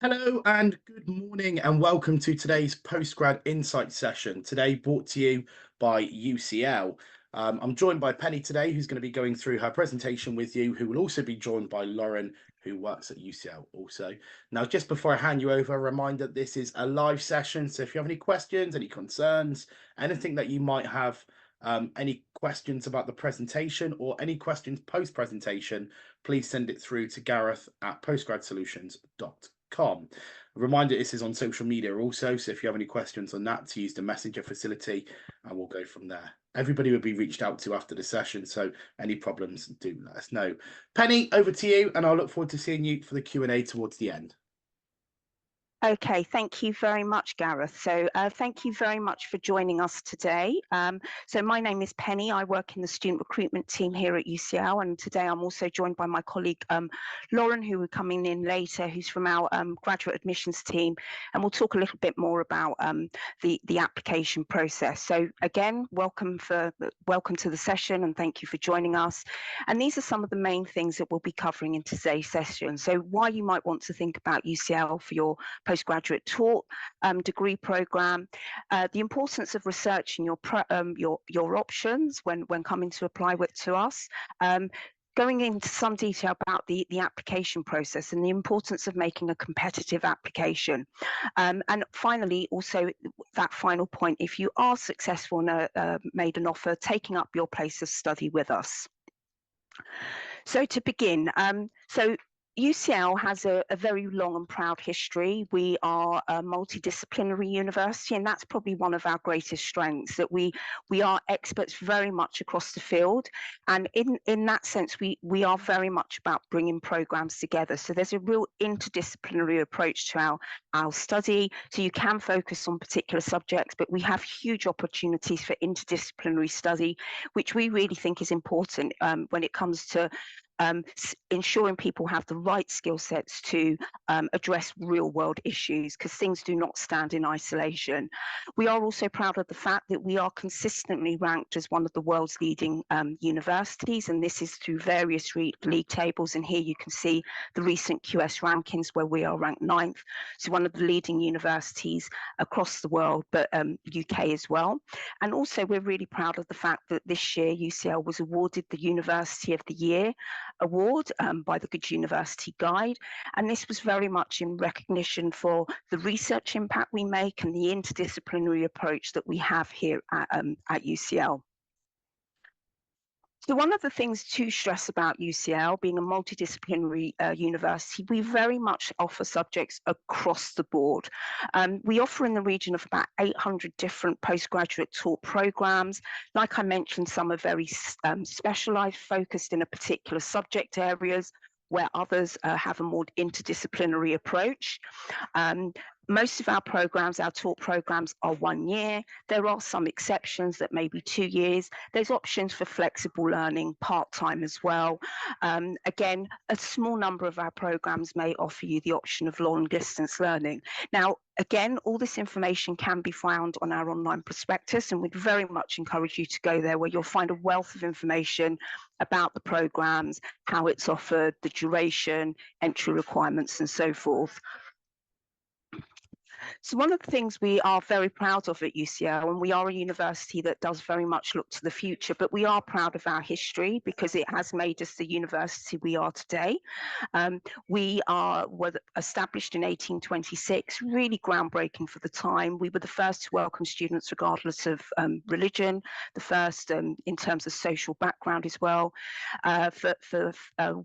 Hello and good morning and welcome to today's Postgrad Insight session. Today brought to you by UCL. I'm joined by Penny today, who's going to be going through her presentation with you, who will also be joined by Lauren, who works at UCL also. Now, just before I hand you over, a reminder that this is a live session. So if you have any questions, any concerns, anything that you might have, any questions about the presentation or any questions post-presentation, please send it through to gareth@postgradsolutions.com. A reminder, this is on social media also, so if you have any questions on that, to use the messenger facility and we'll go from there. Everybody will be reached out to after the session, so any problems, do let us know. Penny, over to you, and I'll look forward to seeing you for the Q&A towards the end. Okay, thank you very much, Gareth. So thank you very much for joining us today. So my name is Penny. I work in the student recruitment team here at UCL, and today I'm also joined by my colleague Lauren, who will be coming in later, who's from our graduate admissions team, and we'll talk a little bit more about the application process. So again, welcome to the session, and thank you for joining us. And these are some of the main things that we'll be covering in today's session. So why you might want to think about UCL for your postgraduate taught degree program, the importance of researching your options when coming to apply to us, going into some detail about the application process and the importance of making a competitive application. And finally, also that final point, if you are successful and made an offer, taking up your place of study with us. So to begin, UCL has a very long and proud history. We are a multidisciplinary university, and that's probably one of our greatest strengths, that we are experts very much across the field. And in that sense, we are very much about bringing programs together. So there's a real interdisciplinary approach to our study. So you can focus on particular subjects, but we have huge opportunities for interdisciplinary study, which we really think is important when it comes to ensuring people have the right skill sets to address real world issues, because things do not stand in isolation. We are also proud of the fact that we are consistently ranked as one of the world's leading universities, and this is through various league tables. And here you can see the recent QS rankings, where we are ranked 9th. So one of the leading universities across the world, but UK as well. And also we're really proud of the fact that this year UCL was awarded the University of the Year award by the Good University Guide, and this was very much in recognition for the research impact we make and the interdisciplinary approach that we have here at UCL. So one of the things to stress about UCL, being a multidisciplinary university, we very much offer subjects across the board. We offer in the region of about 800 different postgraduate taught programs. Like I mentioned, some are very specialized, focused in a particular subject areas, where others have a more interdisciplinary approach. Most of our programs, our taught programs, are 1 year. There are some exceptions that may be 2 years. There's options for flexible learning, part-time as well. Again, a small number of our programs may offer you the option of long-distance learning. Now, again, all this information can be found on our online prospectus, and we'd very much encourage you to go there, where you'll find a wealth of information about the programs, how it's offered, the duration, entry requirements, and so forth. So one of the things we are very proud of at UCL, and we are a university that does very much look to the future, but we are proud of our history because it has made us the university we are today. We were established in 1826, really groundbreaking for the time. We were the first to welcome students regardless of religion, the first in terms of social background as well. For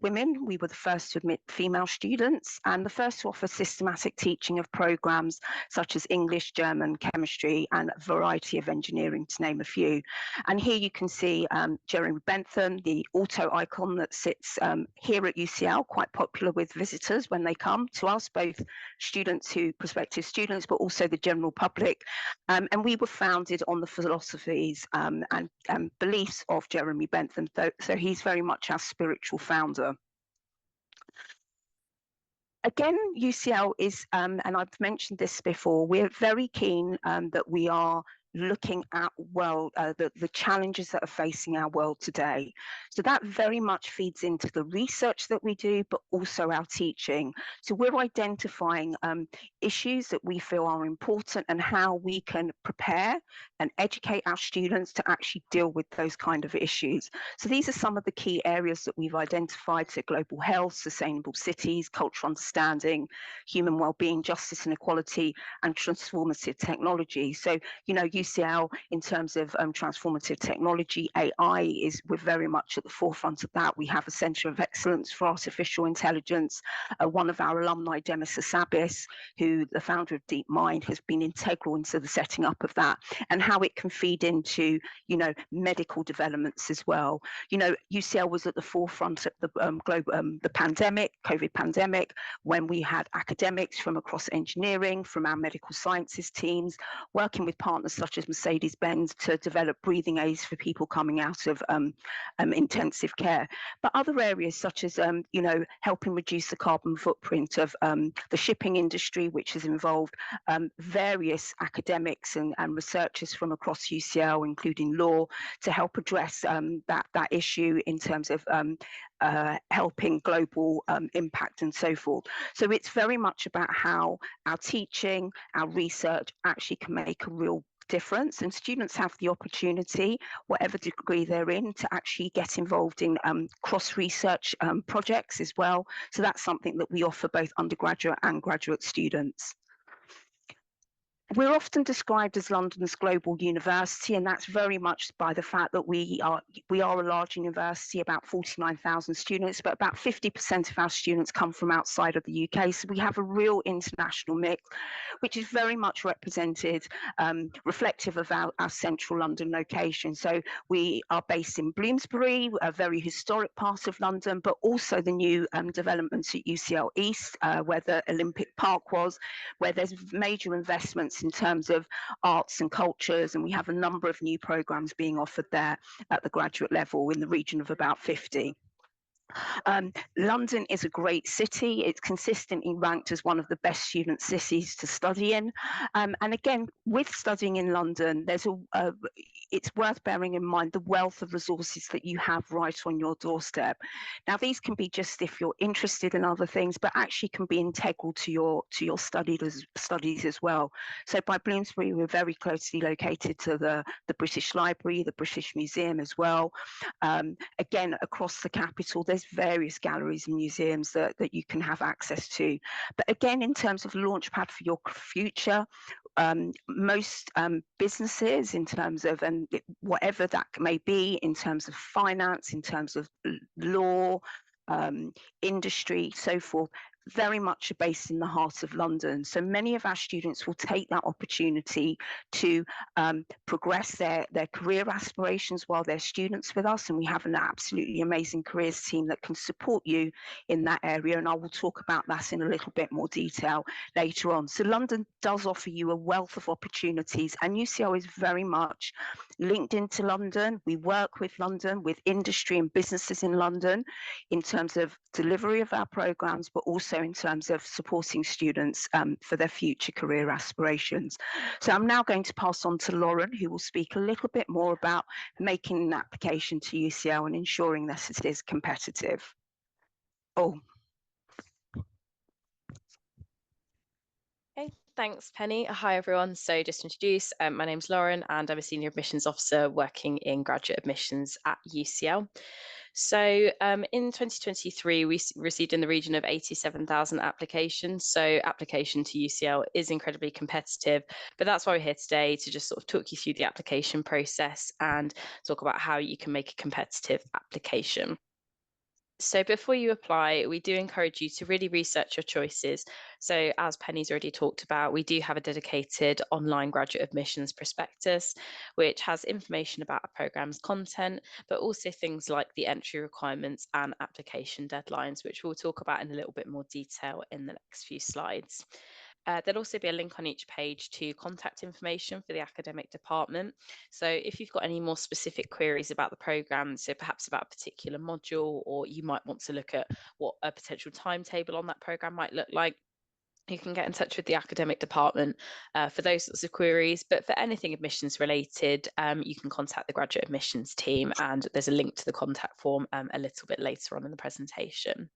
women, we were the first to admit female students, and the first to offer systematic teaching of programs such as English, German, chemistry, and a variety of engineering, to name a few. And here you can see Jeremy Bentham, the auto icon that sits here at UCL, quite popular with visitors when they come to us, both prospective students, but also the general public. And we were founded on the philosophies and beliefs of Jeremy Bentham, so he's very much our spiritual founder. Again, UCL is, and I've mentioned this before, we're very keen that we are looking at the challenges that are facing our world today. So that very much feeds into the research that we do, but also our teaching. So we're identifying issues that we feel are important and how we can prepare and educate our students to actually deal with those kind of issues. So these are some of the key areas that we've identified: so global health, sustainable cities, cultural understanding, human well-being, justice and equality, and transformative technology. So, UCL, in terms of transformative technology, AI, we're very much at the forefront of that. We have a Centre of Excellence for Artificial Intelligence. One of our alumni, Demis Hassabis, who the founder of DeepMind, has been integral into the setting up of that, and how it can feed into, medical developments as well. UCL was at the forefront of the the pandemic, COVID pandemic, when we had academics from across engineering, from our medical sciences teams, working with partners such as Mercedes-Benz to develop breathing aids for people coming out of intensive care. But other areas such as, helping reduce the carbon footprint of the shipping industry, which has involved various academics and researchers from across UCL, including law, to help address that issue in terms of helping global impact and so forth. So it's very much about how our teaching, our research actually can make a real difference, and students have the opportunity, whatever degree they're in, to actually get involved in cross-research projects as well. So that's something that we offer both undergraduate and graduate students. We're often described as London's global university, and that's very much by the fact that we are a large university, about 49,000 students, but about 50% of our students come from outside of the UK. So we have a real international mix, which is very much represented, reflective of our central London location. So we are based in Bloomsbury, a very historic part of London, but also the new developments at UCL East, where the Olympic Park was, where there's major investments in terms of arts and cultures, and we have a number of new programs being offered there at the graduate level in the region of about 50. London is a great city. It's consistently ranked as one of the best student cities to study in. And again, with studying in London, it's worth bearing in mind the wealth of resources that you have right on your doorstep. Now, these can be just if you're interested in other things, but actually can be integral to your studies as well. So by Bloomsbury, we're very closely located to the British Library, the British Museum as well. Again, across the capital, there's various galleries and museums that you can have access to. But again, in terms of launchpad for your future, most businesses, in terms of, and whatever that may be, in terms of finance, in terms of law, industry, so forth, very much are based in the heart of London. So many of our students will take that opportunity to progress their career aspirations while they're students with us, and we have an absolutely amazing careers team that can support you in that area, and I will talk about that in a little bit more detail later on. So London does offer you a wealth of opportunities, and UCL is very much linked into London. We work with London, with industry and businesses in London, in terms of delivery of our programs, but also in terms of supporting students for their future career aspirations. So I'm now going to pass on to Lauren, who will speak a little bit more about making an application to UCL and ensuring that it is competitive. Oh. Okay, thanks, Penny. Hi, everyone. So just to introduce, my name's Lauren, and I'm a senior admissions officer working in graduate admissions at UCL. So in 2023, we received in the region of 87,000 applications. So application to UCL is incredibly competitive, but that's why we're here today, to just sort of talk you through the application process and talk about how you can make a competitive application. So before you apply, we do encourage you to really research your choices. So as Penny's already talked about, we do have a dedicated online graduate admissions prospectus, which has information about our program's content, but also things like the entry requirements and application deadlines, which we'll talk about in a little bit more detail in the next few slides. There'll also be a link on each page to contact information for the academic department. So if you've got any more specific queries about the programme, so perhaps about a particular module, or you might want to look at what a potential timetable on that programme might look like, you can get in touch with the academic department for those sorts of queries. But for anything admissions related, you can contact the graduate admissions team, and there's a link to the contact form a little bit later on in the presentation.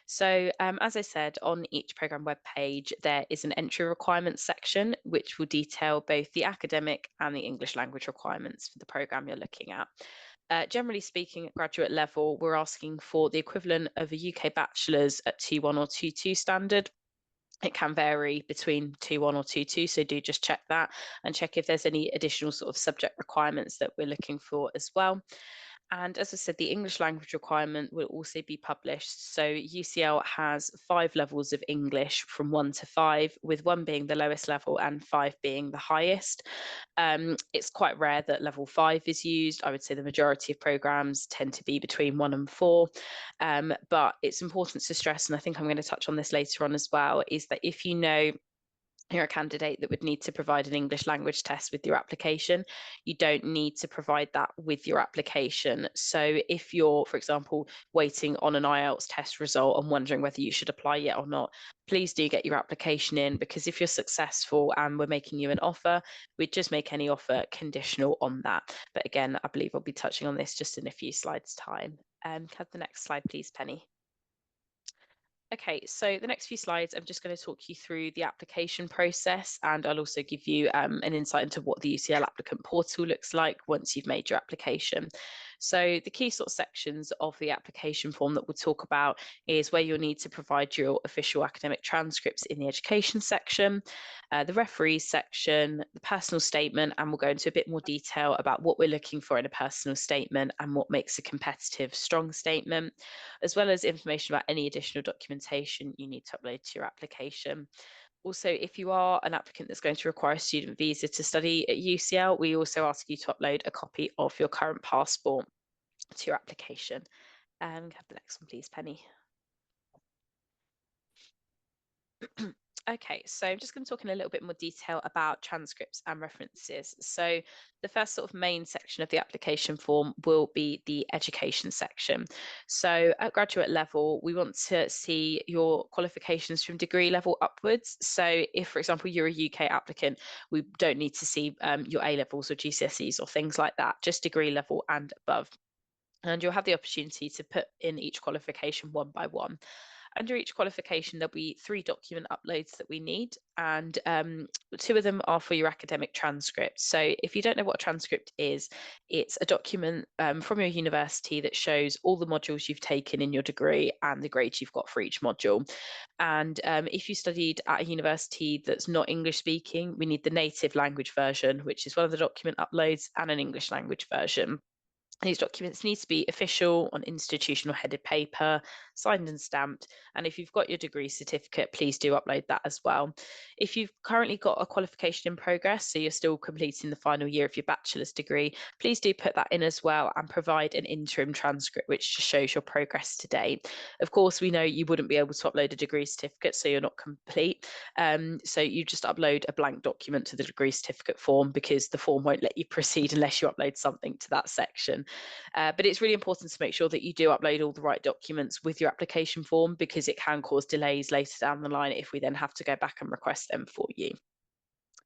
So as I said, on each programme webpage, there is an entry requirements section, which will detail both the academic and the English language requirements for the programme you're looking at. Generally speaking, at graduate level, we're asking for the equivalent of a UK bachelor's at 2.1 or 2.2 standard. It can vary between 2.1 or 2.2, so do just check that and check if there's any additional sort of subject requirements that we're looking for as well. And as I said, the English language requirement will also be published. So UCL has 5 levels of English from 1 to 5, with 1 being the lowest level and 5 being the highest. It's quite rare that level 5 is used. I would say the majority of programs tend to be between 1 and 4. But it's important to stress, and I think I'm going to touch on this later on as well, is that if you know you're a candidate that would need to provide an English language test with your application, you don't need to provide that with your application. So if you're, for example, waiting on an IELTS test result and wondering whether you should apply yet or not, please do get your application in, because if you're successful and we're making you an offer, we'd just make any offer conditional on that. But again, I believe I'll be touching on this just in a few slides' time. Can I have the next slide, please, Penny? Okay, so the next few slides, I'm just going to talk you through the application process, and I'll also give you an insight into what the UCL applicant portal looks like once you've made your application. So the key sort of sections of the application form that we'll talk about is where you'll need to provide your official academic transcripts in the education section, the referees section, the personal statement, and we'll go into a bit more detail about what we're looking for in a personal statement and what makes a competitive, strong statement, as well as information about any additional documentation you need to upload to your application. Also, if you are an applicant that's going to require a student visa to study at UCL, we also ask you to upload a copy of your current passport to your application. And have the next one, please, Penny. Okay, so I'm just going to talk in a little bit more detail about transcripts and references. So the first sort of main section of the application form will be the education section. So at graduate level, we want to see your qualifications from degree level upwards. So if, for example, you're a UK applicant, we don't need to see your A-levels or GCSEs or things like that, just degree level and above. And you'll have the opportunity to put in each qualification one by one. Under each qualification, there'll be 3 document uploads that we need, and 2 of them are for your academic transcript. So if you don't know what a transcript is, it's a document from your university that shows all the modules you've taken in your degree and the grades you've got for each module. And if you studied at a university that's not English speaking, we need the native language version, which is one of the document uploads, and an English language version. These documents need to be official, on institutional headed paper, signed and stamped. And if you've got your degree certificate, please do upload that as well. If you've currently got a qualification in progress, so you're still completing the final year of your bachelor's degree, please do put that in as well and provide an interim transcript which just shows your progress to date. Of course, we know you wouldn't be able to upload a degree certificate, so you're not complete. So you just upload a blank document to the degree certificate form, because the form won't let you proceed unless you upload something to that section. But it's really important to make sure that you do upload all the right documents with your application form, because it can cause delays later down the line if we then have to go back and request them for you.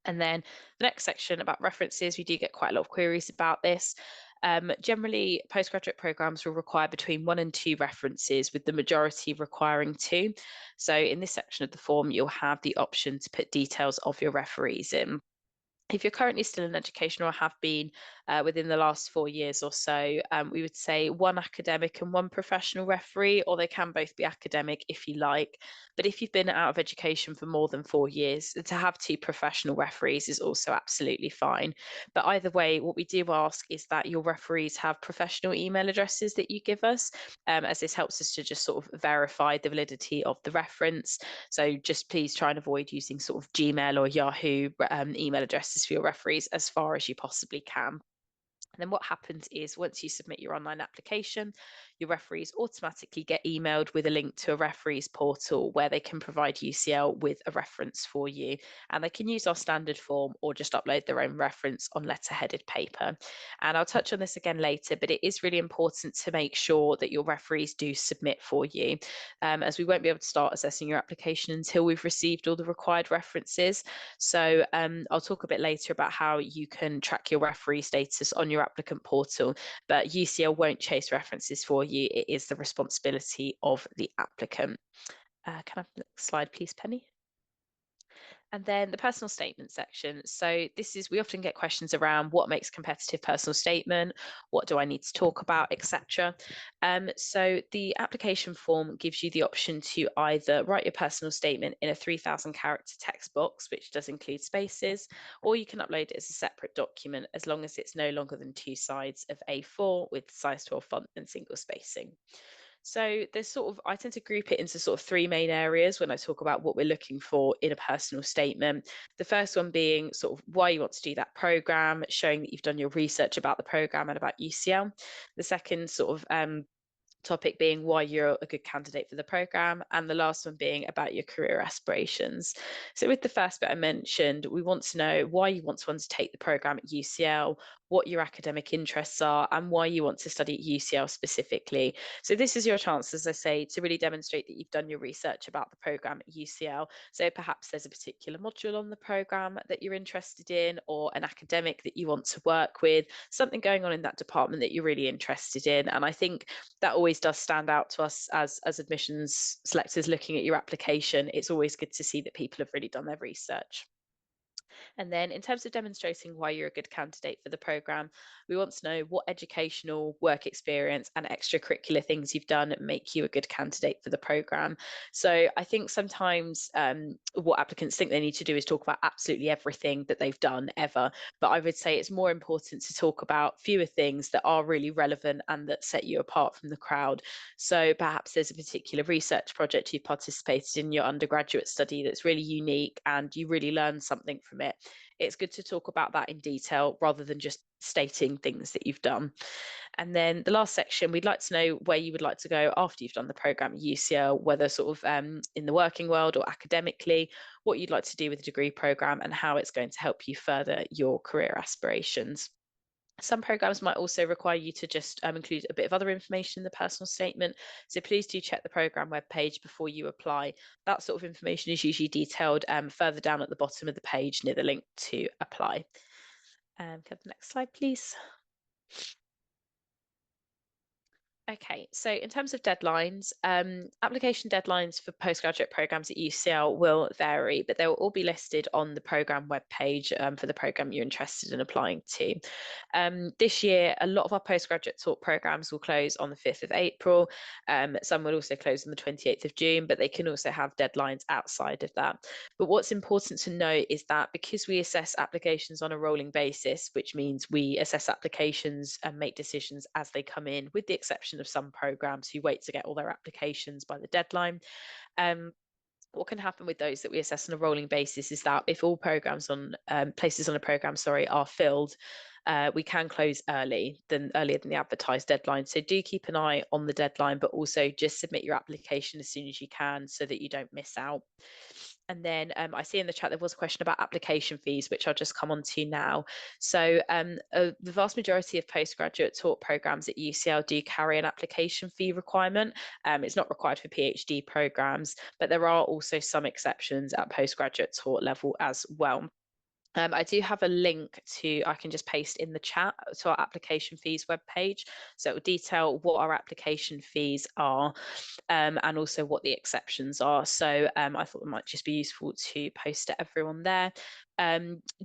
And then the next section about references, we do get quite a lot of queries about this. Generally, postgraduate programs will require between 1 and 2 references, with the majority requiring 2. So in this section of the form, you'll have the option to put details of your referees in. If you're currently still in education or have been within the last 4 years or so, we would say 1 academic and 1 professional referee, or they can both be academic if you like. But if you've been out of education for more than 4 years, to have 2 professional referees is also absolutely fine. But either way, what we do ask is that your referees have professional email addresses that you give us, as this helps us to just sort of verify the validity of the reference. So just please try and avoid using sort of Gmail or Yahoo email addresses for your referees as far as you possibly can. And then what happens is once you submit your online application, your referees automatically get emailed with a link to a referees portal where they can provide UCL with a reference for you. And they can use our standard form or just upload their own reference on letter-headed paper. And I'll touch on this again later, but it is really important to make sure that your referees do submit for you, as we won't be able to start assessing your application until we've received all the required references. So I'll talk a bit later about how you can track your referee status on your applicant portal, but UCL won't chase references for you. It is the responsibility of the applicant. Can I have the next slide, please, Penny? And then the personal statement section. So this is, we often get questions around what makes a competitive personal statement, what do I need to talk about, etc. So the application form gives you the option to either write your personal statement in a 3,000 character text box, which does include spaces, or you can upload it as a separate document as long as it's no longer than 2 sides of A4 with size 12 font and single spacing. So there's sort of, I tend to group it into sort of 3 main areas when I talk about what we're looking for in a personal statement. The first one being sort of why you want to do that program, showing that you've done your research about the program and about UCL. The second sort of topic being why you're a good candidate for the program, and the last one being about your career aspirations. So with the first bit I mentioned, we want to know why you want to undertake the program at UCL, what your academic interests are, and why you want to study at UCL specifically. So this is your chance, as I say, to really demonstrate that you've done your research about the program at UCL. So perhaps there's a particular module on the program that you're interested in, or an academic that you want to work with, something going on in that department that you're really interested in. And I think that always does stand out to us as admissions selectors looking at your application. It's always good to see that people have really done their research. And then in terms of demonstrating why you're a good candidate for the program, we want to know what educational, work experience and extracurricular things you've done make you a good candidate for the program. So I think sometimes what applicants think they need to do is talk about absolutely everything that they've done ever. But I would say it's more important to talk about fewer things that are really relevant and that set you apart from the crowd. So perhaps there's a particular research project you've participated in your undergraduate study that's really unique and you really learned something from it. It's good to talk about that in detail rather than just stating things that you've done. And then the last section, we'd like to know where you would like to go after you've done the program at UCL, whether sort of in the working world or academically, what you'd like to do with the degree program and how it's going to help you further your career aspirations. Some programs might also require you to just include a bit of other information in the personal statement. So please do check the program webpage before you apply. That sort of information is usually detailed further down at the bottom of the page near the link to apply. Can the next slide, please? Okay, so in terms of deadlines, application deadlines for postgraduate programs at UCL will vary, but they will all be listed on the program webpage for the program you're interested in applying to. This year, a lot of our postgraduate taught programs will close on the 5th of April. Some will also close on the 28th of June, but they can also have deadlines outside of that. But what's important to note is that because we assess applications on a rolling basis, which means we assess applications and make decisions as they come in, with the exception of some programs who wait to get all their applications by the deadline. What can happen with those that we assess on a rolling basis is that if all programs on places on a program, are filled, we can close earlier than the advertised deadline. So do keep an eye on the deadline, but also just submit your application as soon as you can so that you don't miss out. And then I see in the chat there was a question about application fees, which I'll just come on to now. So the vast majority of postgraduate taught programs at UCL do carry an application fee requirement. It's not required for PhD programs, but there are also some exceptions at postgraduate taught level as well. I do have a link I can just paste in the chat to our application fees webpage. So it will detail what our application fees are and also what the exceptions are. So I thought it might just be useful to post to everyone there.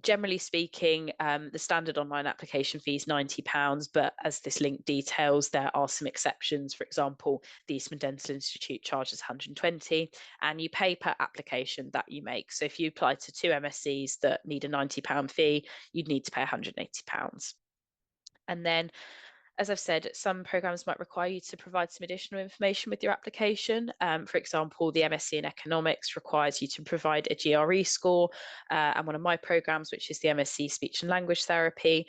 Generally speaking, the standard online application fee is £90, but as this link details, there are some exceptions. For example, the Eastman Dental Institute charges £120, and you pay per application that you make. So if you apply to 2 MSCs that need a £90 fee, you'd need to pay £180. And then As I've said, some programs might require you to provide some additional information with your application. For example, the MSc in Economics requires you to provide a GRE score, and one of my programs, which is the MSc Speech and Language Therapy,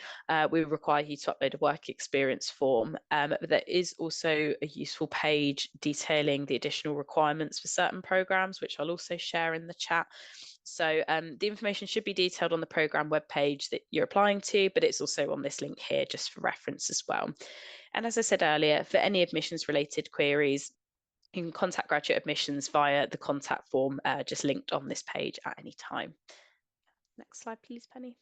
we require you to upload a work experience form. But there is also a useful page detailing the additional requirements for certain programs, which I'll also share in the chat. So the information should be detailed on the programme webpage that you're applying to, but it's also on this link here just for reference as well. And as I said earlier, for any admissions related queries, you can contact Graduate Admissions via the contact form just linked on this page at any time. Next slide, please, Penny.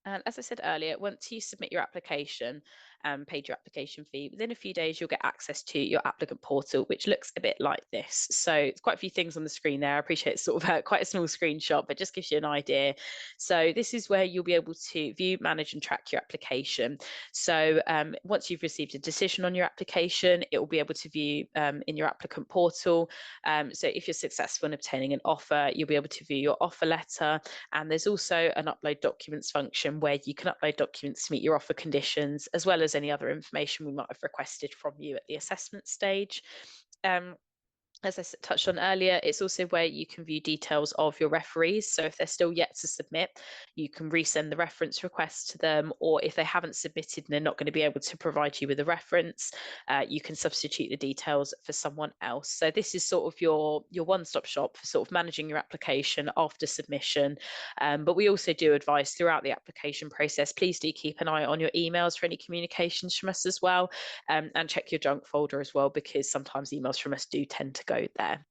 And as I said earlier, once you submit your application and paid your application fee, within a few days, you'll get access to your applicant portal, which looks a bit like this. So it's quite a few things on the screen there. I appreciate it's sort of quite a small screenshot, but just gives you an idea. So this is where you'll be able to view, manage and track your application. So once you've received a decision on your application, it will be able to view in your applicant portal. So if you're successful in obtaining an offer, you'll be able to view your offer letter. And there's also an upload documents function where you can upload documents to meet your offer conditions, as well as any other information we might have requested from you at the assessment stage. As I touched on earlier, it's also where you can view details of your referees. So if they're still yet to submit, you can resend the reference request to them, or if they haven't submitted and they're not going to be able to provide you with a reference, you can substitute the details for someone else. So this is sort of your one-stop shop for sort of managing your application after submission. But we also do advise throughout the application process, please do keep an eye on your emails for any communications from us as well, and check your junk folder as well, because sometimes emails from us do tend to go there.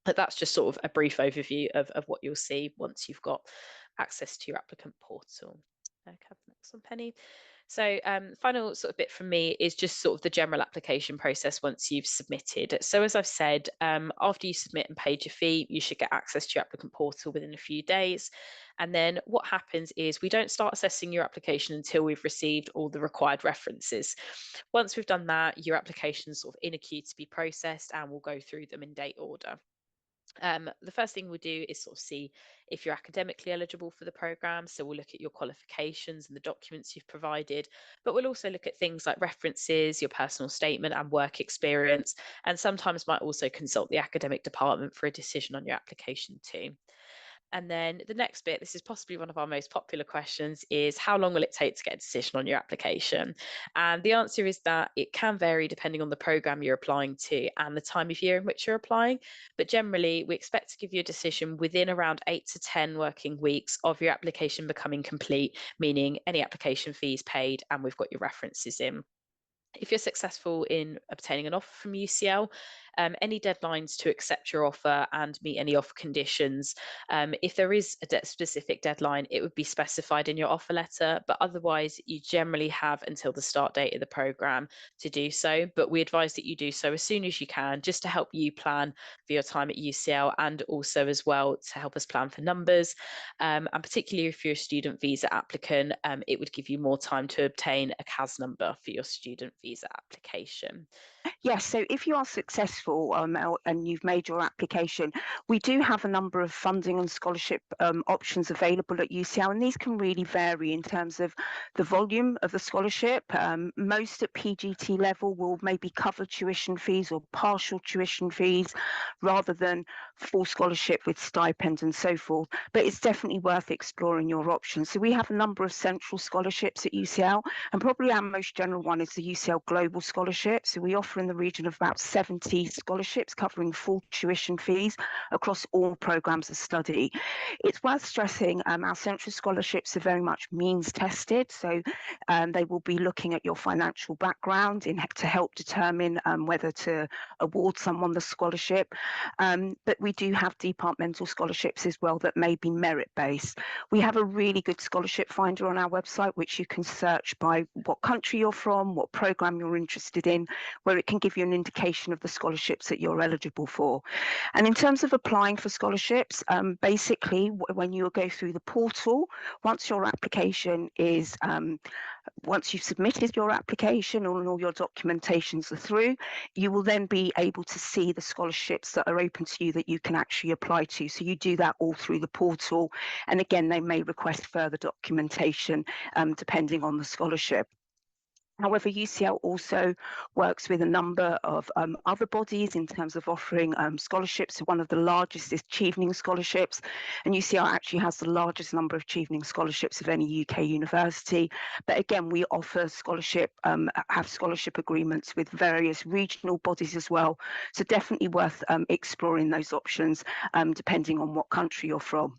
But that's just sort of a brief overview of what you'll see once you've got access to your applicant portal. Okay, next one, Penny. So final sort of bit from me is just sort of the general application process once you've submitted. So as I've said, after you submit and paid your fee, you should get access to your applicant portal within a few days. And then what happens is we don't start assessing your application until we've received all the required references. Once we've done that, your application is sort of in a queue to be processed, and we'll go through them in date order. The first thing we'll do is sort of see if you're academically eligible for the programme. So we'll look at your qualifications and the documents you've provided, but we'll also look at things like references, your personal statement and work experience, and sometimes might also consult the academic department for a decision on your application too. And then the next bit, this is possibly one of our most popular questions, is how long will it take to get a decision on your application? And the answer is that it can vary depending on the programme you're applying to and the time of year in which you're applying. But generally, we expect to give you a decision within around 8 to 10 working weeks of your application becoming complete, meaning any application fees paid and we've got your references in. If you're successful in obtaining an offer from UCL, any deadlines to accept your offer and meet any offer conditions, if there is a specific deadline, it would be specified in your offer letter, but otherwise you generally have until the start date of the programme to do so. But we advise that you do so as soon as you can, just to help you plan for your time at UCL, and also as well to help us plan for numbers. And particularly if you're a student visa applicant, it would give you more time to obtain a CAS number for your student visa application. Yes, so if you are successful and you've made your application, we do have a number of funding and scholarship options available at UCL, and these can really vary in terms of the volume of the scholarship. Most at PGT level will maybe cover tuition fees or partial tuition fees rather than full scholarship with stipend and so forth, but it's definitely worth exploring your options. So we have a number of central scholarships at UCL, and probably our most general one is the UCL Global Scholarship. So we offer in the region of about 70 scholarships covering full tuition fees across all programs of study. It's worth stressing our central scholarships are very much means tested, so they will be looking at your financial background to help determine whether to award someone the scholarship. But we do have departmental scholarships as well that may be merit-based. We have a really good scholarship finder on our website, which you can search by what country you're from, what program you're interested in, where it can give you an indication of the scholarships that you're eligible for. And in terms of applying for scholarships, basically when you go through the portal, once your application is once you've submitted your application and all your documentations are through, you will then be able to see the scholarships that are open to you that you can actually apply to. So you do that all through the portal. And again, they may request further documentation depending on the scholarship. However, UCL also works with a number of other bodies in terms of offering scholarships. One of the largest is Chevening Scholarships, and UCL actually has the largest number of Chevening Scholarships of any UK university. But again, we offer have scholarship agreements with various regional bodies as well. So definitely worth exploring those options depending on what country you're from.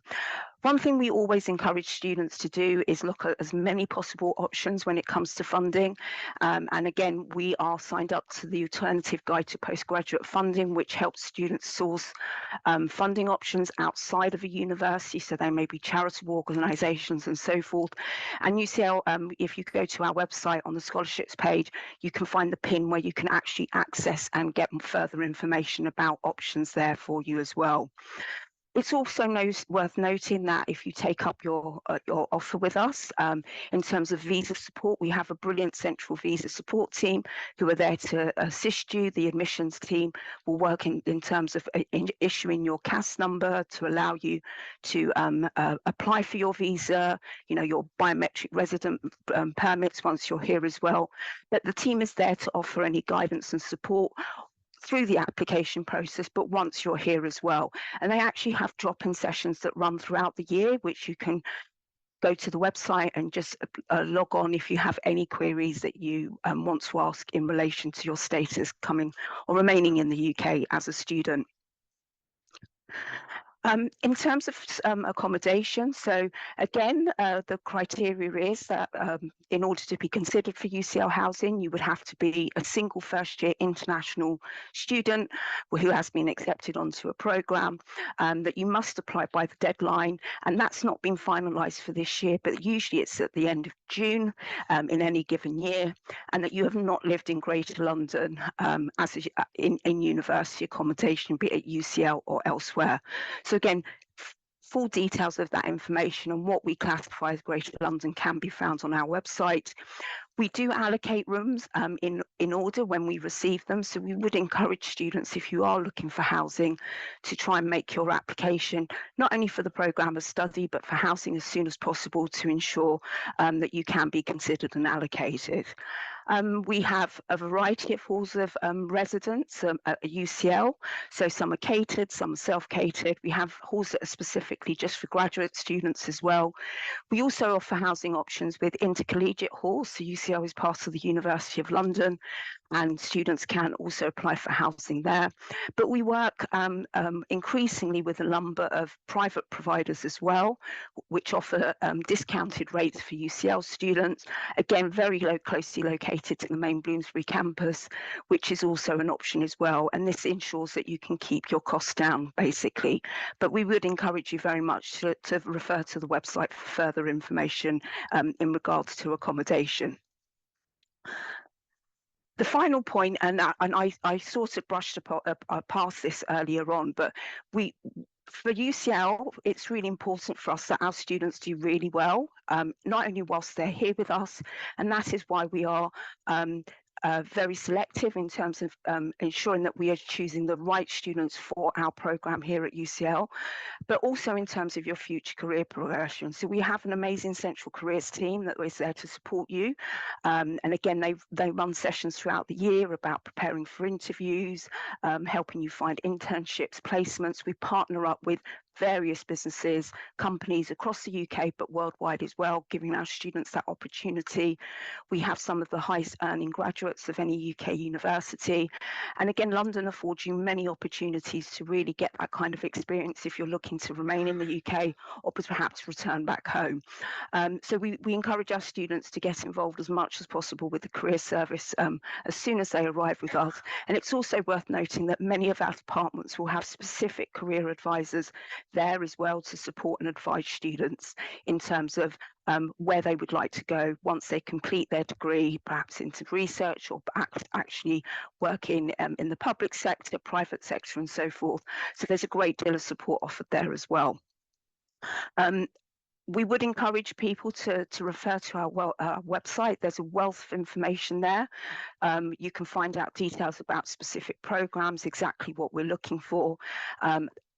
One thing we always encourage students to do is look at as many possible options when it comes to funding. And again, we are signed up to the Alternative Guide to Postgraduate Funding, which helps students source funding options outside of a university. So they may be charitable organisations and so forth. And UCL, if you go to our website on the scholarships page, you can find the pin where you can actually access and get further information about options there for you as well. It's also worth noting that if you take up your offer with us, in terms of visa support, we have a brilliant central visa support team who are there to assist you. The admissions team will work in terms of issuing your CAS number to allow you to apply for your visa, your biometric resident permits once you're here as well. But the team is there to offer any guidance and support through the application process, but once you're here as well. And they actually have drop-in sessions that run throughout the year, which you can go to the website and just log on if you have any queries that you want to ask in relation to your status coming or remaining in the UK as a student. In terms of accommodation, so again, the criteria is that in order to be considered for UCL housing, you would have to be a single first-year international student who has been accepted onto a programme, that you must apply by the deadline, and that's not been finalised for this year, but usually it's at the end of June in any given year, and that you have not lived in Greater London in university accommodation, be it at UCL or elsewhere. So again, full details of that information and what we classify as Greater London can be found on our website. We do allocate rooms in order when we receive them. So we would encourage students, if you are looking for housing, to try and make your application, not only for the programme of study, but for housing as soon as possible to ensure that you can be considered and allocated. We have a variety of halls of residence at UCL. So some are catered, some are self-catered. We have halls that are specifically just for graduate students as well. We also offer housing options with intercollegiate halls. So UCL is part of the University of London, and students can also apply for housing there. But we work increasingly with a number of private providers as well, which offer discounted rates for UCL students. Again, very closely located to the main Bloomsbury campus, which is also an option as well. And this ensures that you can keep your costs down, basically. But we would encourage you very much to refer to the website for further information in regards to accommodation. The final point, and I sort of brushed past this earlier on, but for UCL, it's really important for us that our students do really well, not only whilst they're here with us, and that is why we are very selective in terms of ensuring that we are choosing the right students for our programme here at UCL, but also in terms of your future career progression. So we have an amazing central careers team that is there to support you. And again, they run sessions throughout the year about preparing for interviews, helping you find internships, placements. We partner up with various businesses, companies across the UK, but worldwide as well, giving our students that opportunity. We have some of the highest earning graduates of any UK university. And again, London affords you many opportunities to really get that kind of experience if you're looking to remain in the UK or perhaps return back home. So we encourage our students to get involved as much as possible with the career service as soon as they arrive with us. And it's also worth noting that many of our departments will have specific career advisors there as well to support and advise students in terms of where they would like to go once they complete their degree, perhaps into research or actually working in the public sector, private sector, and so forth. So there's a great deal of support offered there as well. We would encourage people to refer to our website. There's a wealth of information there. You can find out details about specific programs, exactly what we're looking for.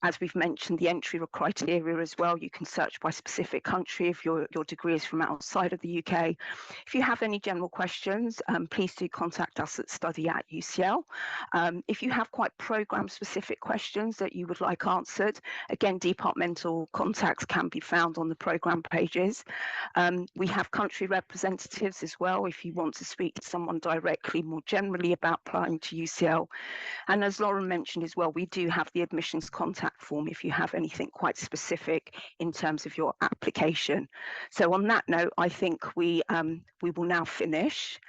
as we've mentioned, the entry criteria as well. You can search by specific country if your degree is from outside of the UK. If you have any general questions, please do contact us at study@UCL. If you have quite program-specific questions that you would like answered, again, departmental contacts can be found on the program pages. We have country representatives as well if you want to speak to someone directly more generally about applying to UCL. And as Lauren mentioned as well, we do have the admissions contact form if you have anything quite specific in terms of your application. So on that note, I think we will now finish.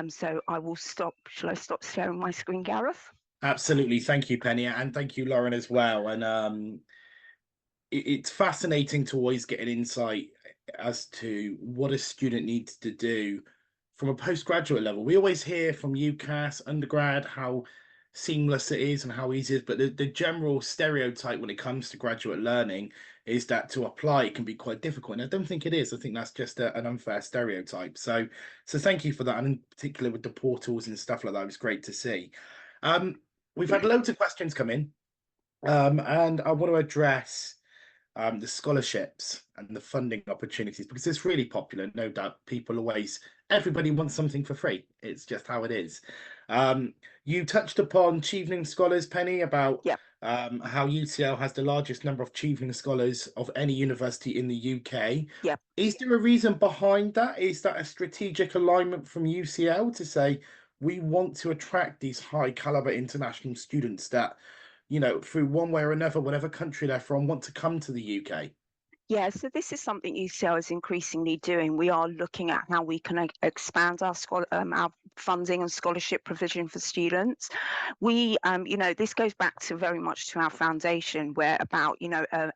So I will stop. Shall I stop sharing my screen, Gareth? Absolutely. Thank you, Penny, and thank you, Lauren, as well. And it's fascinating to always get an insight as to what a student needs to do from a postgraduate level. We always hear from UCAS, undergrad, how seamless it is and how easy it is, but the general stereotype when it comes to graduate learning is that to apply it can be quite difficult. And I don't think it is. I think that's just an unfair stereotype. So thank you for that. And in particular with the portals and stuff like that, it was great to see. We've had loads of questions come in, and I want to address the scholarships and the funding opportunities because it's really popular. No doubt, everybody wants something for free. It's just how it is. You touched upon Chevening Scholars, Penny, about how UCL has the largest number of Chevening Scholars of any university in the UK. Yeah. Is there a reason behind that? Is that a strategic alignment from UCL to say we want to attract these high caliber international students that, you know, through one way or another, whatever country they're from, want to come to the UK? Yeah, so this is something UCL is increasingly doing. We are looking at how we can expand our funding and scholarship provision for students. We, this goes back to very much to our foundation, where about,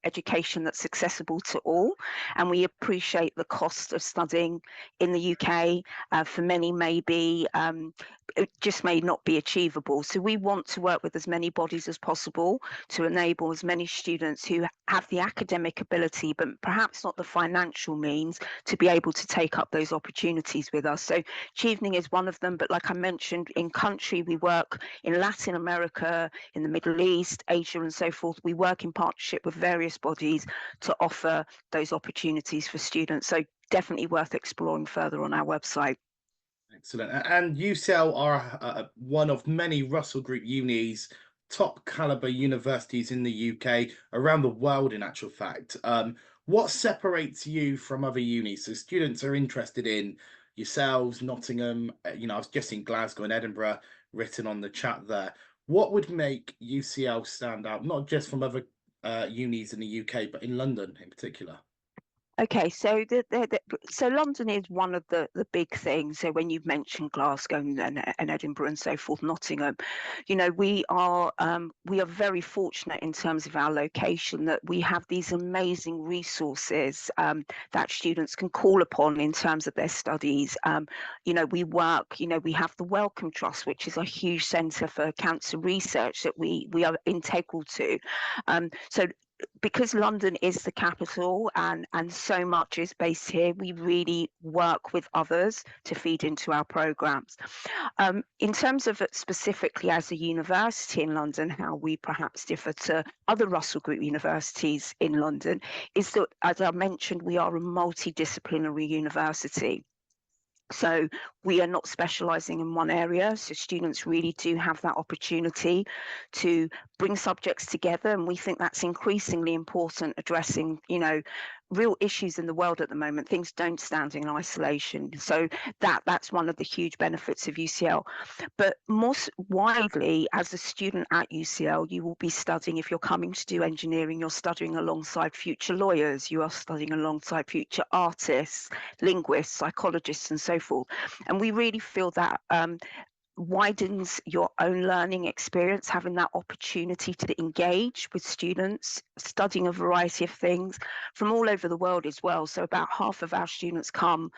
education that's accessible to all. And we appreciate the cost of studying in the UK. For many, maybe it just may not be achievable. So we want to work with as many bodies as possible to enable as many students who have the academic ability, but perhaps not the financial means to be able to take up those opportunities with us. So Chevening is one of them, but like I mentioned, in country, we work in Latin America, in the Middle East, Asia, and so forth. We work in partnership with various bodies to offer those opportunities for students. So definitely worth exploring further on our website. Excellent. And UCL are one of many Russell Group unis, top caliber universities in the UK, around the world, in actual fact. What separates you from other unis? So students are interested in yourselves, Nottingham, I was just in Glasgow and Edinburgh written on the chat there. What would make UCL stand out, not just from other unis in the UK, but in London in particular? Okay, so so London is one of the big things. So when you've mentioned Glasgow and Edinburgh and so forth, Nottingham, we are very fortunate in terms of our location that we have these amazing resources that students can call upon in terms of their studies. We work. We have the Wellcome Trust, which is a huge centre for cancer research that we are integral to. So because London is the capital and so much is based here, we really work with others to feed into our programs. In terms of it specifically as a university in London, how we perhaps differ to other Russell Group universities in London is that, as I mentioned, we are a multidisciplinary university. So we are not specialising in one area. So students really do have that opportunity to bring subjects together. And we think that's increasingly important, addressing, real issues in the world at the moment. Things don't stand in isolation. So that's one of the huge benefits of UCL. But most widely, as a student at UCL, you will be studying, if you're coming to do engineering, you're studying alongside future lawyers, you are studying alongside future artists, linguists, psychologists, and so forth. And we really feel that widens your own learning experience, having that opportunity to engage with students, studying a variety of things from all over the world as well. So about half of our students come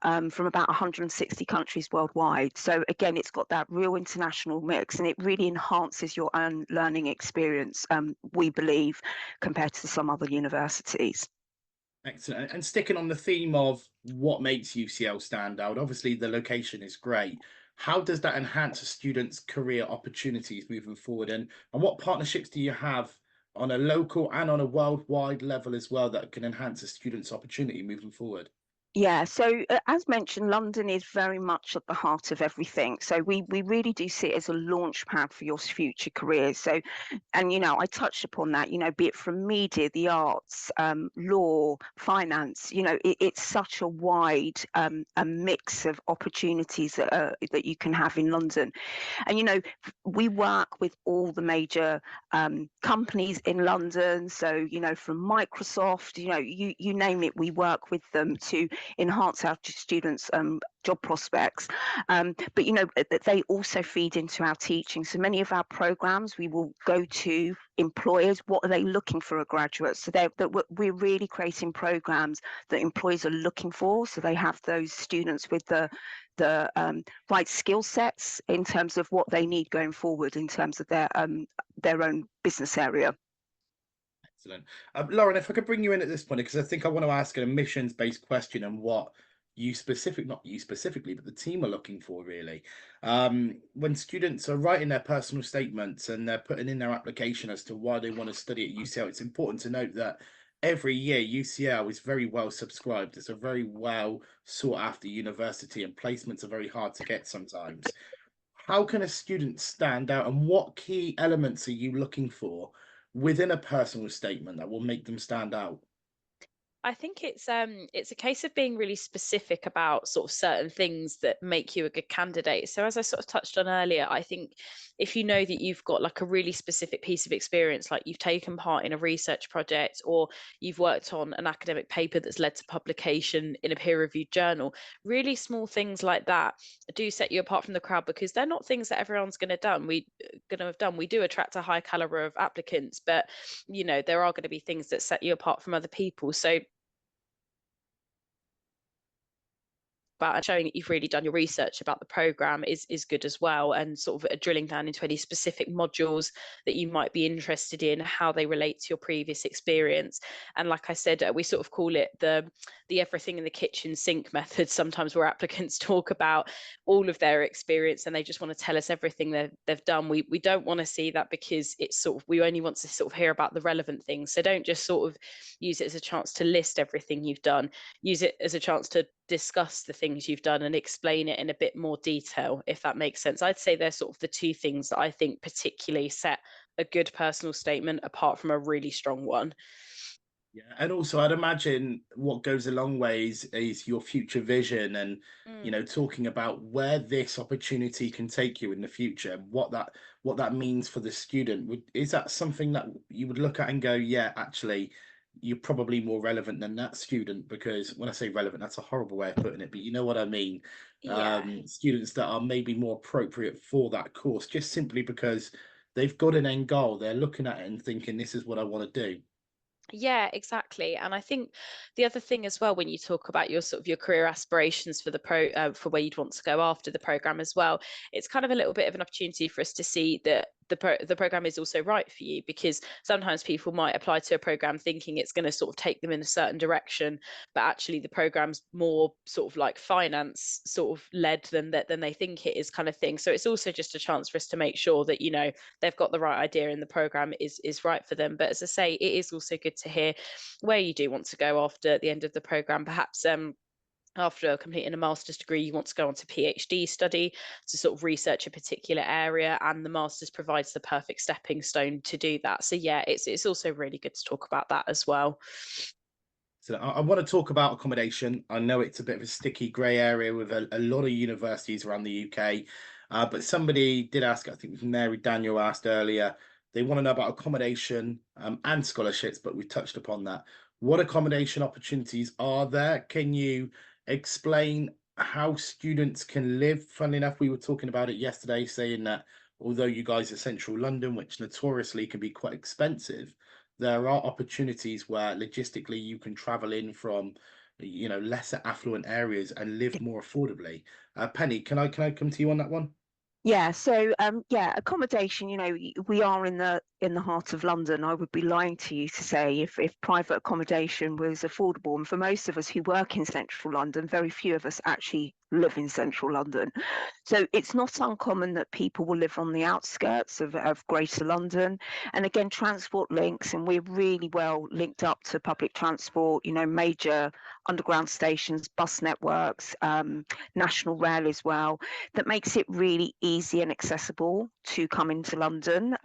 from about 160 countries worldwide. So again, it's got that real international mix, and it really enhances your own learning experience, we believe, compared to some other universities. Excellent. And sticking on the theme of what makes UCL stand out, obviously the location is great. How does that enhance a student's career opportunities moving forward? And what partnerships do you have on a local and on a worldwide level as well that can enhance a student's opportunity moving forward? Yeah, so as mentioned, London is very much at the heart of everything. So we really do see it as a launch pad for your future career. So, and I touched upon that. Be it from media, the arts, law, finance. It's such a wide a mix of opportunities that you can have in London. And we work with all the major companies in London. So from Microsoft, you name it, we work with them to enhance our students' job prospects. But they also feed into our teaching. So many of our programs, we will go to employers. What are they looking for a graduate? So we're really creating programs that employers are looking for. So they have those students with the right skill sets in terms of what they need going forward in terms of their own business area. Excellent. Lauren, if I could bring you in at this point, because I think I want to ask an admissions-based question and what not you specifically, but the team are looking for really. When students are writing their personal statements and they're putting in their application as to why they want to study at UCL, it's important to note that every year UCL is very well subscribed. It's a very well sought after university, and placements are very hard to get sometimes. How can a student stand out, and what key elements are you looking for within a personal statement that will make them stand out? I think it's a case of being really specific about sort of certain things that make you a good candidate. So as I sort of touched on earlier, I think if you know that you've got like a really specific piece of experience, like you've taken part in a research project or you've worked on an academic paper that's led to publication in a peer-reviewed journal, really small things like that do set you apart from the crowd, because they're not things that everyone's going to have done. We do attract a high caliber of applicants, but there are going to be things that set you apart from other people. So about showing that you've really done your research about the program is good as well, and sort of drilling down into any specific modules that you might be interested in, how they relate to your previous experience. And like I said, we sort of call it the everything in the kitchen sink method sometimes, where applicants talk about all of their experience and they just want to tell us everything they've done. We don't want to see that, because it's sort of, we only want to sort of hear about the relevant things. So don't just sort of use it as a chance to list everything you've done. Use it as a chance to discuss the things you've done and explain it in a bit more detail, if that makes sense. I'd say they're sort of the two things that I think particularly set a good personal statement apart from a really strong one. Yeah, and also I'd imagine what goes a long ways is your future vision and Mm. talking about where this opportunity can take you in the future, and what that means for the student. Is that something that you would look at and go, yeah, actually, you're probably more relevant than that student? Because when I say relevant, that's a horrible way of putting it, but you know what I mean. Yeah. Students that are maybe more appropriate for that course, just simply because they've got an end goal, they're looking at it and thinking, this is what I want to do. Yeah, exactly. And I think the other thing as well, when you talk about your sort of your career aspirations for for where you'd want to go after the program as well, it's kind of a little bit of an opportunity for us to see that the program is also right for you, because sometimes people might apply to a program thinking it's going to sort of take them in a certain direction, but actually the program's more sort of like finance sort of led than they think it is, kind of thing. So it's also just a chance for us to make sure that they've got the right idea and the program is right for them. But as I say, it is also good to hear where you do want to go after the end of the program. Perhaps after completing a master's degree, you want to go on to PhD study to sort of research a particular area, and the master's provides the perfect stepping stone to do that. So yeah, it's also really good to talk about that as well. So I want to talk about accommodation. I know it's a bit of a sticky grey area with a lot of universities around the UK, but somebody did ask, I think it was Mary Daniel asked earlier, they want to know about accommodation and scholarships, but we touched upon that. What accommodation opportunities are there? Can you explain how students can live? Funnily enough, we were talking about it yesterday, saying that although you guys are central London, which notoriously can be quite expensive, there are opportunities where logistically you can travel in from lesser affluent areas and live more affordably. Penny, can I come to you on that one? Yeah, so accommodation, we are in the heart of London. I would be lying to you to say if private accommodation was affordable. And for most of us who work in central London, very few of us actually live in central London. So it's not uncommon that people will live on the outskirts of Greater London. And again, transport links, and we're really well linked up to public transport, major underground stations, bus networks, national rail as well, that makes it really easy and accessible to come into London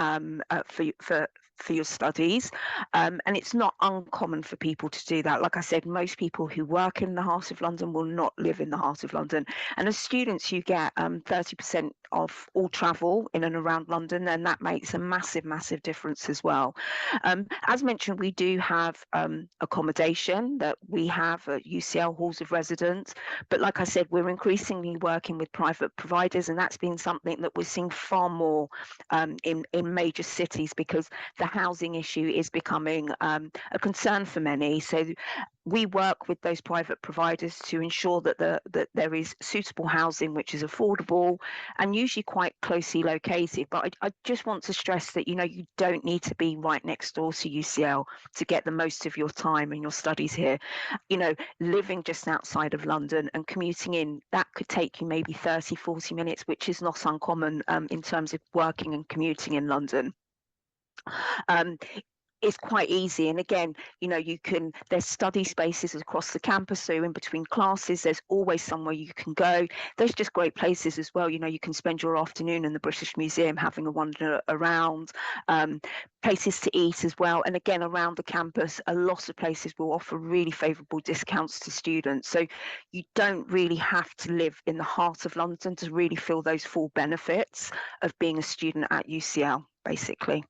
for your studies. And it's not uncommon for people to do that. Like I said, most people who work in the heart of London will not live in the heart of London. And as students, you get 30% of all travel in and around London, and that makes a massive, massive difference as well. As mentioned, we do have accommodation that we have at UCL halls of residence. But like I said, we're increasingly working with private providers, and that's been something that we're seeing far more in major cities, because the housing issue is becoming a concern for many. So we work with those private providers to ensure that there is suitable housing which is affordable and usually quite closely located. But I just want to stress that you don't need to be right next door to UCL to get the most of your time and your studies here. Living just outside of London and commuting in, that could take you maybe 30-40 minutes, which is not uncommon in terms of working and commuting in London. It's quite easy. And again, there's study spaces across the campus. So in between classes, there's always somewhere you can go. There's just great places as well. You can spend your afternoon in the British Museum having a wander around, places to eat as well. And again, around the campus, a lot of places will offer really favourable discounts to students. So you don't really have to live in the heart of London to really feel those full benefits of being a student at UCL, basically.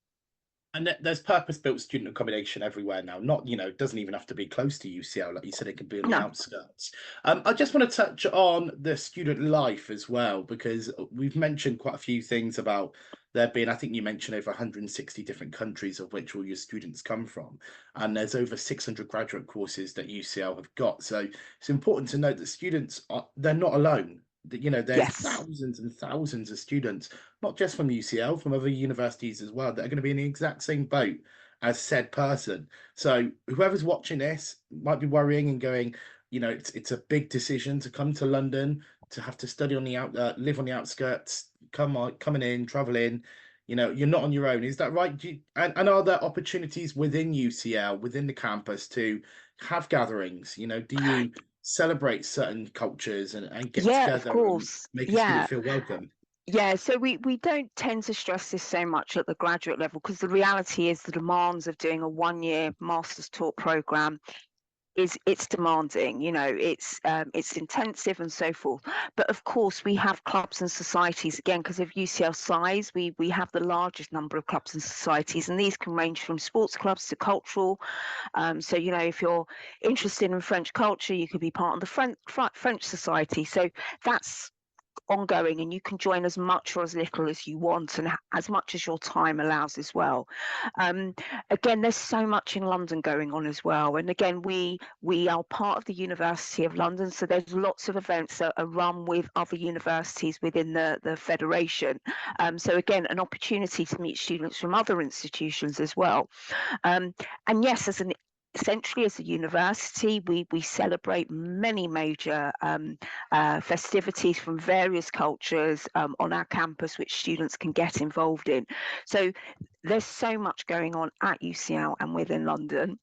And there's purpose-built student accommodation everywhere now. Not, it doesn't even have to be close to UCL. Like you said, it can be on the No. outskirts. I just want to touch on the student life as well, because we've mentioned quite a few things about there being, I think you mentioned over 160 different countries of which all your students come from. And there's over 600 graduate courses that UCL have got. So it's important to note that students they're not alone. There's Yes. thousands and thousands of students, not just from UCL, from other universities as well, that are going to be in the exact same boat as said person. So whoever's watching this might be worrying and going, it's a big decision to come to London, to have to study on the live on the outskirts, coming in, traveling. You're not on your own. Is that right? And are there opportunities within UCL, within the campus, to have gatherings? Do you celebrate certain cultures and get Yeah, of together and course. make a Yeah. student feel welcome? Yeah, so we don't tend to stress this so much at the graduate level, because the reality is the demands of doing a one-year master's taught program it's demanding, it's intensive and so forth. But of course, we have clubs and societies, again, because of UCL size, we have the largest number of clubs and societies, and these can range from sports clubs to cultural. So, if you're interested in French culture, you could be part of the French Society. So that's ongoing, and you can join as much or as little as you want, and as much as your time allows as well. Again, there's so much in London going on as well, and again, we are part of the University of London, so there's lots of events that are run with other universities within the federation. So again, an opportunity to meet students from other institutions as well. And yes, essentially as a university, we celebrate many major festivities from various cultures on our campus, which students can get involved in. So there's so much going on at UCL and within London.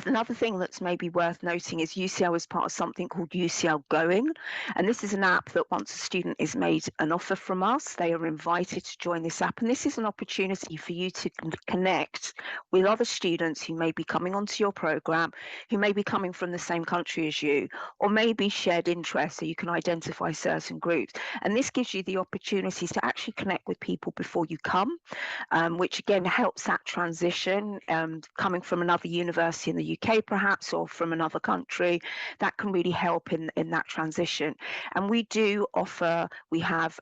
Another thing that's maybe worth noting is UCL is part of something called UCL Going, and this is an app that once a student is made an offer from us, they are invited to join this app, and this is an opportunity for you to connect with other students who may be coming onto your program, who may be coming from the same country as you, or maybe shared interests, so you can identify certain groups. And this gives you the opportunity to actually connect with people before you come, which again helps that transition, coming from another university in the the UK perhaps, or from another country, that can really help in that transition. And we do offer, we have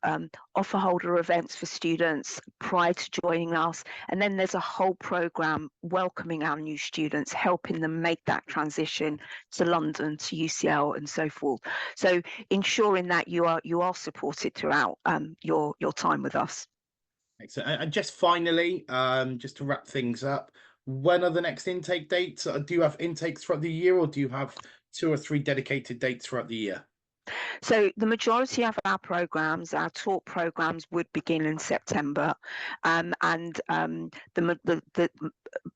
offer holder events for students prior to joining us, and then there's a whole program welcoming our new students, helping them make that transition to London, to UCL, and so forth. So ensuring that you are supported throughout your time with us. Excellent. And just finally, just to wrap things up, when are the next intake dates? Do you have intakes throughout the year, or do you have 2 or 3 dedicated dates throughout the year? So the majority of our programs, our talk programs, would begin in September, and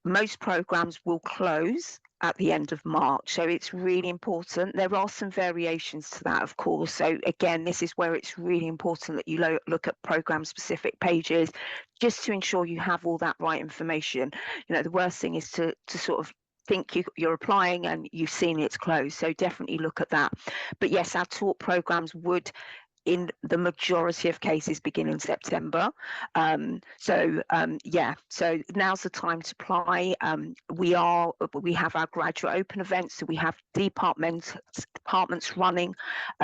most programs will close at the end of March. So it's really important. There are some variations to that, of course. So again, this is where it's really important that you look at program specific pages, just to ensure you have all that right information. You know, the worst thing is to sort of think you're applying and you've seen it's closed. So definitely look at that. But yes, our talk programs would, in the majority of cases, begin in September. Yeah, so now's the time to apply. We have our graduate open events, so we have departments running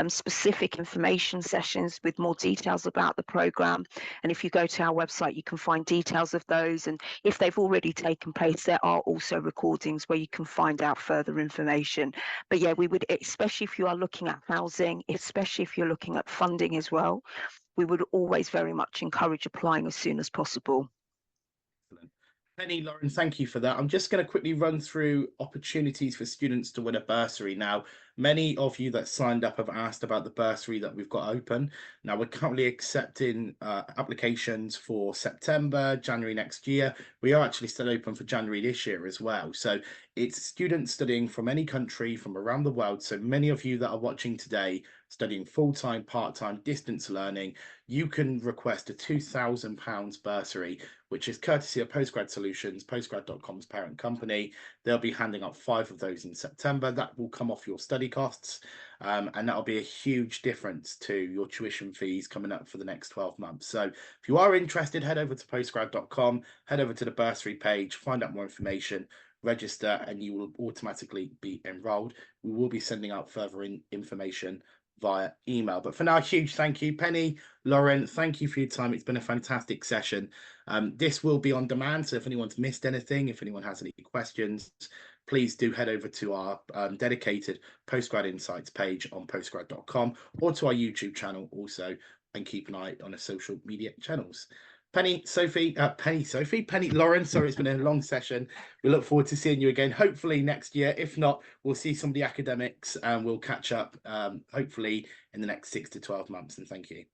specific information sessions with more details about the program. And if you go to our website, you can find details of those. And if they've already taken place, there are also recordings where you can find out further information. But yeah, we would, especially if you are looking at housing, especially if you're looking at funding as well, we would always very much encourage applying as soon as possible. Excellent. Penny, Lauren, thank you for that. I'm just going to quickly run through opportunities for students to win a bursary. Now, many of you that signed up have asked about the bursary that we've got open. Now, we're currently accepting applications for September, January next year. We are actually still open for January this year as well. So it's students studying from any country from around the world. So many of you that are watching today, studying full-time, part-time, distance learning, you can request a £2,000 bursary, which is courtesy of Postgrad Solutions, postgrad.com's parent company. They'll be handing out 5 of those in September. That will come off your study costs, and that'll be a huge difference to your tuition fees coming up for the next 12 months. So if you are interested, head over to postgrad.com, head over to the bursary page, find out more information, register, and you will automatically be enrolled. We will be sending out further information via email. But for now, a huge thank you. Penny, Lauren, thank you for your time. It's been a fantastic session. This will be on demand, so if anyone's missed anything, if anyone has any questions, please do head over to our dedicated Postgrad Insights page on postgrad.com, or to our YouTube channel also, and keep an eye on our social media channels. Penny, Lauren, sorry, it's been a long session. We look forward to seeing you again, hopefully next year. If not, we'll see some of the academics and we'll catch up, hopefully in the next 6 to 12 months. And thank you.